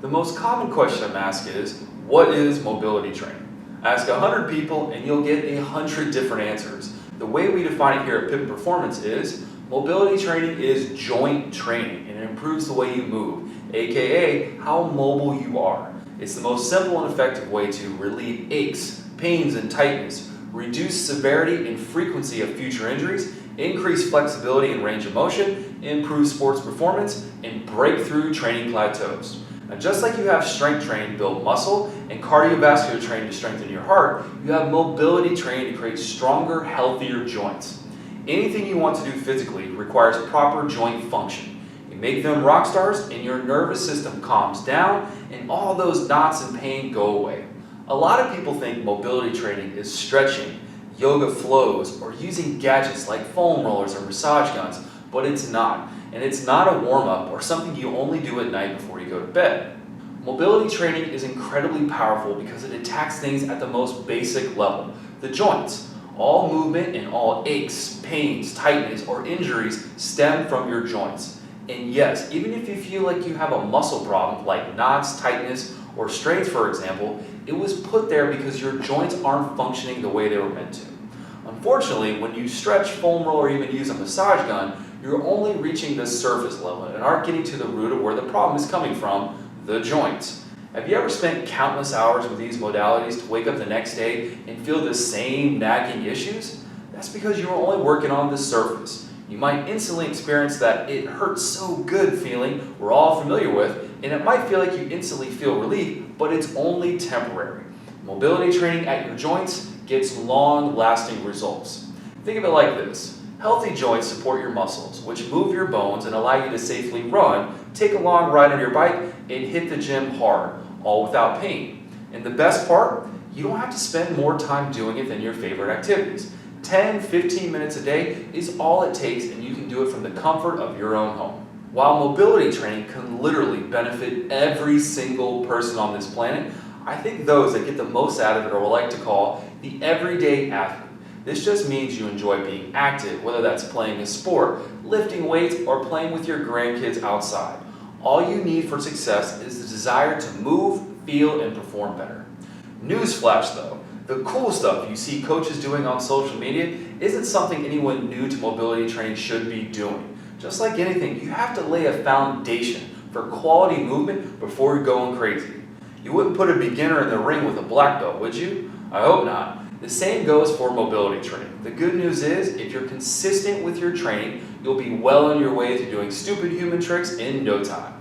The most common question I'm asked is, what is mobility training? Ask 100 people and you'll get 100 different answers. The way we define it here at Pippin Performance is, mobility training is joint training and it improves the way you move, aka how mobile you are. It's the most simple and effective way to relieve aches, pains, and tightness, reduce severity and frequency of future injuries, increase flexibility and range of motion, improve sports performance, and break through training plateaus. Now, just like you have strength training to build muscle and cardiovascular training to strengthen your heart, you have mobility training to create stronger, healthier joints. Anything you want to do physically requires proper joint function. You make them rock stars and your nervous system calms down and all those knots and pain go away. A lot of people think mobility training is stretching, yoga flows, or using gadgets like foam rollers or massage guns, but it's not. And it's not a warm-up or something you only do at night before you go to bed. Mobility training is incredibly powerful because it attacks things at the most basic level, the joints. All movement and all aches, pains, tightness, or injuries stem from your joints. And yes, even if you feel like you have a muscle problem like knots, tightness, or strains for example, it was put there because your joints aren't functioning the way they were meant to. Unfortunately, when you stretch, foam roll, or even use a massage gun, you're only reaching the surface level and aren't getting to the root of where the problem is coming from, the joints. Have you ever spent countless hours with these modalities to wake up the next day and feel the same nagging issues? That's because you were only working on the surface. You might instantly experience that it hurts so good feeling we're all familiar with, and it might feel like you instantly feel relief, but it's only temporary. Mobility training at your joints gets long-lasting results. Think of it like this. Healthy joints support your muscles, which move your bones and allow you to safely run, take a long ride on your bike, and hit the gym hard, all without pain. And the best part, you don't have to spend more time doing it than your favorite activities. 10-15 minutes a day is all it takes, and you can do it from the comfort of your own home. While mobility training can literally benefit every single person on this planet, I think those that get the most out of it are what I like to call the everyday athlete. This just means you enjoy being active, whether that's playing a sport, lifting weights, or playing with your grandkids outside. All you need for success is the desire to move, feel, and perform better. Newsflash though, the cool stuff you see coaches doing on social media isn't something anyone new to mobility training should be doing. Just like anything, you have to lay a foundation for quality movement before you're going crazy. You wouldn't put a beginner in the ring with a black belt, would you? I hope not. The same goes for mobility training. The good news is, if you're consistent with your training, you'll be well on your way to doing stupid human tricks in no time.